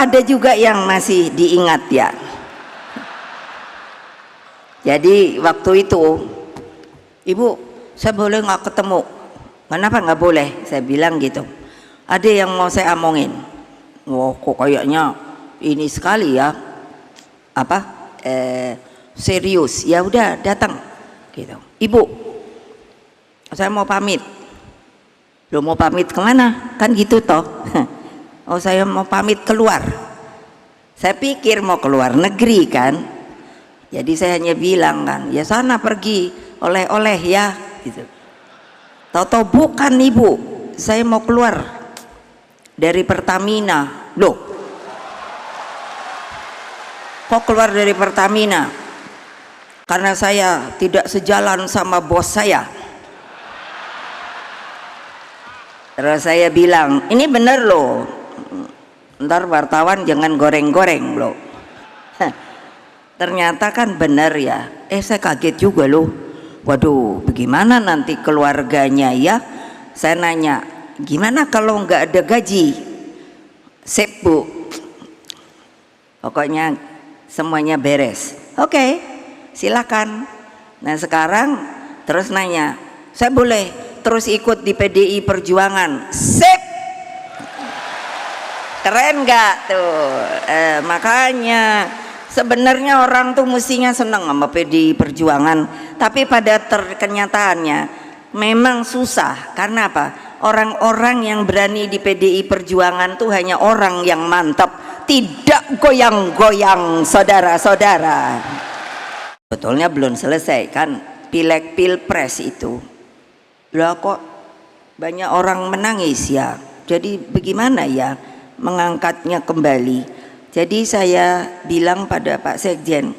ada juga yang masih diingat ya. Jadi waktu itu, Ibu, saya boleh nggak ketemu? Kenapa nggak boleh? Saya bilang gitu. Ada yang mau saya omongin. Wah, kok kayaknya ini sekali ya, serius. Ya udah, datang gitu. Ibu, saya mau pamit. Lo mau pamit kemana? Kan gitu toh. Oh, saya mau pamit keluar. Saya pikir mau keluar negeri kan. Jadi saya hanya bilang kan, ya sana pergi oleh-oleh ya gitu. Tahu-tahu bukan Ibu, saya mau keluar dari Pertamina. Loh, kok keluar dari Pertamina? Karena saya tidak sejalan sama bos saya. Terus saya bilang, ini bener loh, ntar wartawan jangan goreng-goreng loh. Ternyata kan bener ya. Saya kaget juga loh. Waduh, bagaimana nanti keluarganya ya? Saya nanya, gimana kalau nggak ada gaji? Sip Bu, pokoknya semuanya beres. Oke, silakan. Nah sekarang terus nanya, saya boleh terus ikut di PDI Perjuangan? Sip. Keren nggak tuh? Makanya sebenarnya orang tuh mestinya senang sama PDI Perjuangan, tapi pada kenyataannya memang susah. Karena apa? Orang-orang yang berani di PDI Perjuangan tuh hanya orang yang mantap, tidak goyang-goyang, saudara-saudara. Betulnya belum selesai kan pileg pilpres itu. Lah kok banyak orang menangis ya. Jadi bagaimana ya mengangkatnya kembali? Jadi saya bilang pada Pak Sekjen,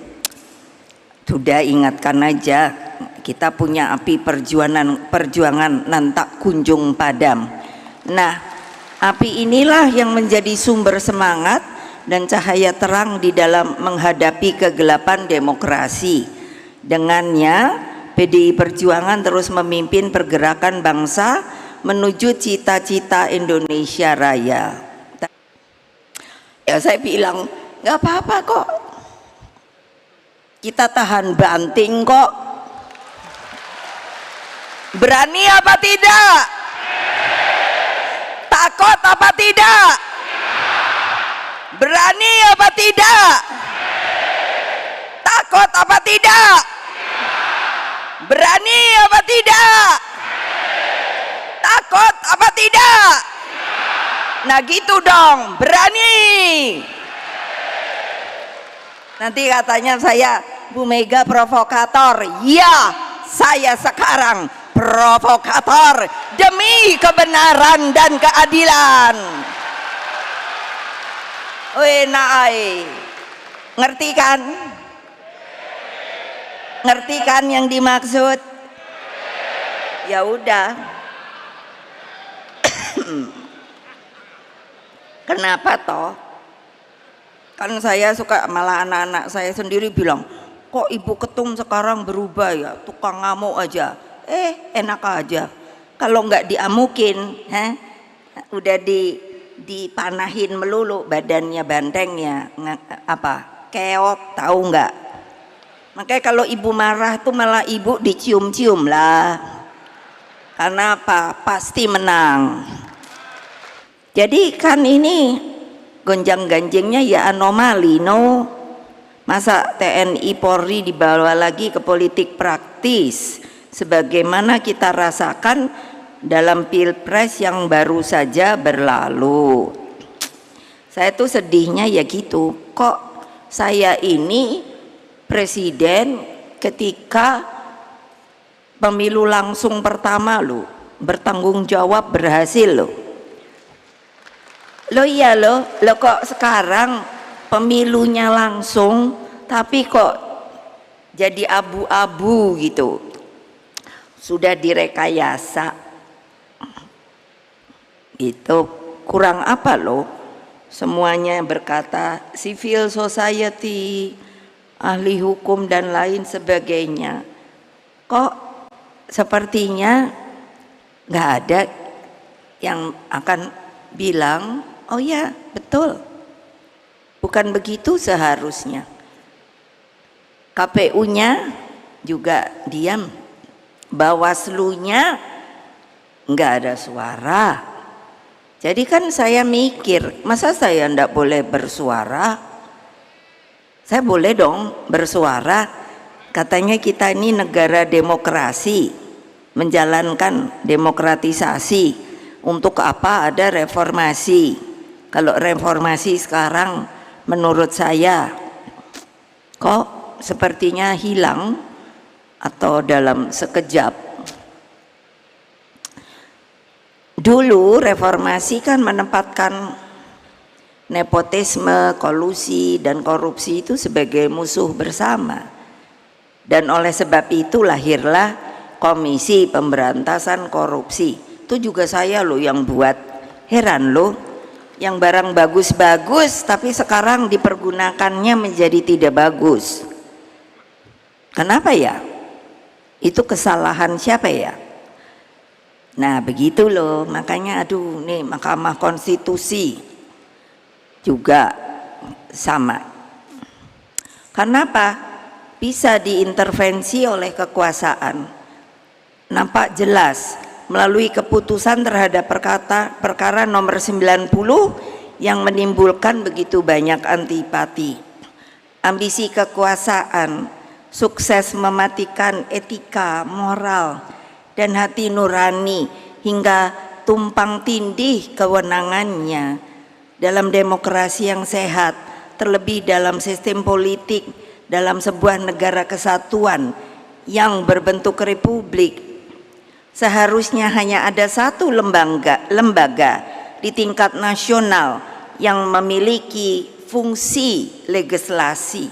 sudah ingatkan aja, kita punya api perjuangan nan tak kunjung padam. Nah, api inilah yang menjadi sumber semangat dan cahaya terang di dalam menghadapi kegelapan demokrasi. Dengannya PDI Perjuangan terus memimpin pergerakan bangsa menuju cita-cita Indonesia Raya. Ya saya bilang, nggak apa-apa kok, kita tahan banting kok. Berani apa tidak? Takut apa tidak? Berani apa tidak? Takut apa tidak? Berani apa tidak? Takut apa tidak? Nah gitu dong, berani. Nanti katanya saya Bu Mega provokator. Ya, saya sekarang provokator demi kebenaran dan keadilan. Weh naai, ngerti kan? Ngerti kan yang dimaksud? Ya udah. Kenapa toh? Kan saya suka, malah anak-anak saya sendiri bilang, kok Ibu Ketum sekarang berubah ya, tukang ngamuk aja. Enak aja. Kalau nggak diamukin, udah dipanahin melulu badannya, bantengnya, keok, tahu nggak? Makanya kalau Ibu marah tuh malah Ibu dicium-cium lah. Karena apa? Pasti menang. Jadi kan ini gonjang-ganjingnya ya anomali, no? Masa TNI Polri dibawa lagi ke politik praktis sebagaimana kita rasakan dalam pilpres yang baru saja berlalu. Saya tuh sedihnya ya gitu, kok saya ini presiden ketika pemilu langsung pertama loh, bertanggung jawab, berhasil loh. Loh iya loh kok sekarang pemilunya langsung tapi kok jadi abu-abu gitu, sudah direkayasa gitu. Kurang apa loh? Semuanya berkata civil society, ahli hukum dan lain sebagainya, kok sepertinya nggak ada yang akan bilang oh ya betul, Bukan begitu seharusnya. KPU-nya juga diam, Bawaslu-nya nggak ada suara. Jadi kan saya mikir, masa saya ndak boleh bersuara? Saya boleh dong bersuara. Katanya kita ini negara demokrasi, menjalankan demokratisasi. Untuk apa ada reformasi? Kalau reformasi sekarang menurut saya kok sepertinya hilang atau dalam sekejap. Dulu reformasi kan menempatkan nepotisme, kolusi dan korupsi itu sebagai musuh bersama. Dan oleh sebab itu lahirlah Komisi Pemberantasan Korupsi. Itu juga saya loh yang buat. Heran loh, yang barang bagus-bagus tapi sekarang dipergunakannya menjadi tidak bagus. Kenapa ya? Itu kesalahan siapa ya? Nah begitu loh, makanya aduh nih Mahkamah Konstitusi juga sama. Kenapa? Bisa diintervensi oleh kekuasaan. Nampak jelas melalui keputusan terhadap perkara nomor 90 yang menimbulkan begitu banyak antipati. Ambisi kekuasaan, sukses mematikan etika, moral, dan hati nurani hingga tumpang tindih kewenangannya dalam demokrasi yang sehat, terlebih dalam sistem politik dalam sebuah negara kesatuan yang berbentuk republik. Seharusnya hanya ada satu lembaga di tingkat nasional yang memiliki fungsi legislasi.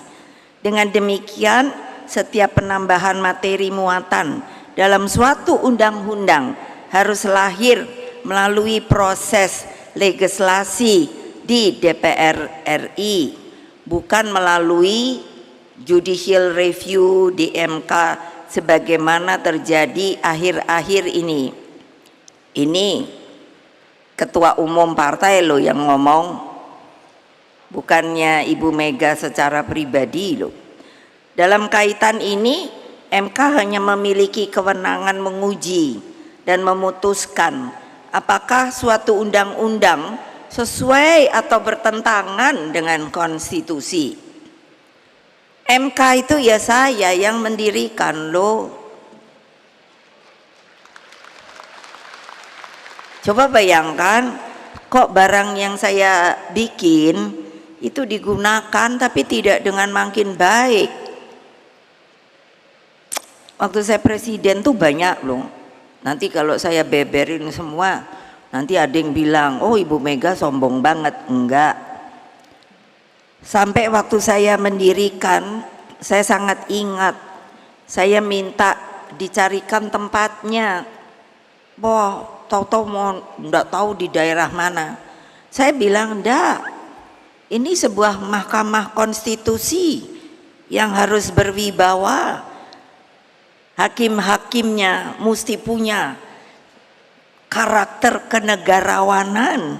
Dengan demikian, setiap penambahan materi muatan dalam suatu undang-undang harus lahir melalui proses legislasi di DPR RI, bukan melalui judicial review di MK sebagaimana terjadi akhir-akhir ini. Ini ketua umum partai loh yang ngomong, bukannya Ibu Mega secara pribadi loh. Dalam kaitan ini MK hanya memiliki kewenangan menguji dan memutuskan apakah suatu undang-undang sesuai atau bertentangan dengan konstitusi. MK itu ya saya yang mendirikan loh. Coba bayangkan, kok barang yang saya bikin itu digunakan tapi tidak dengan makin baik. Waktu saya presiden tuh banyak loh. Nanti kalau saya beberin semua, nanti ada yang bilang, oh Ibu Mega sombong banget. Enggak. Sampai waktu saya mendirikan, saya sangat ingat, saya minta dicarikan tempatnya. Wah, tahu-tahu mau enggak tahu di daerah mana. Saya bilang, enggak, ini sebuah Mahkamah Konstitusi yang harus berwibawa. Hakim-hakimnya mesti punya karakter kenegarawanan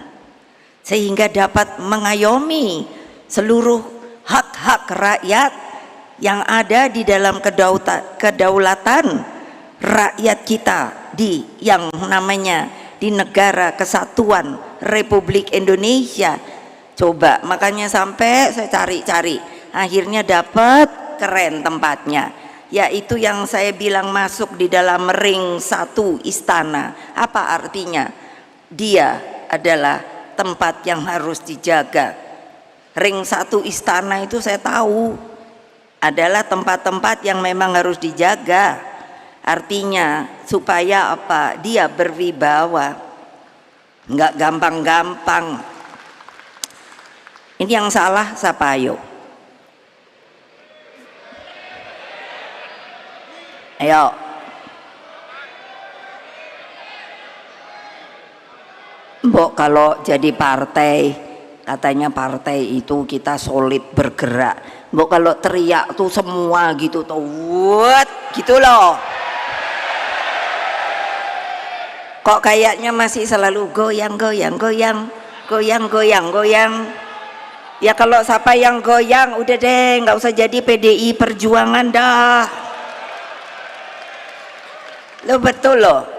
sehingga dapat mengayomi seluruh hak-hak rakyat yang ada di dalam kedaulatan rakyat kita di yang namanya di negara kesatuan Republik Indonesia. Coba, makanya sampai saya cari-cari, akhirnya dapat keren tempatnya, yaitu yang saya bilang masuk di dalam ring 1 istana. Apa artinya? Dia adalah tempat yang harus dijaga. Ring 1 istana itu saya tahu adalah tempat-tempat yang memang harus dijaga. Artinya supaya apa? Dia berwibawa, nggak gampang-gampang. Ini yang salah siapa ayo? Ayo. Mbok kalau jadi partai, katanya partai itu kita solid bergerak. Mbok kalau teriak tuh semua gitu tuh, what gitu loh. Kok kayaknya masih selalu goyang. Ya kalau siapa yang goyang udah deh nggak usah jadi PDI Perjuangan dah. Lo betul loh.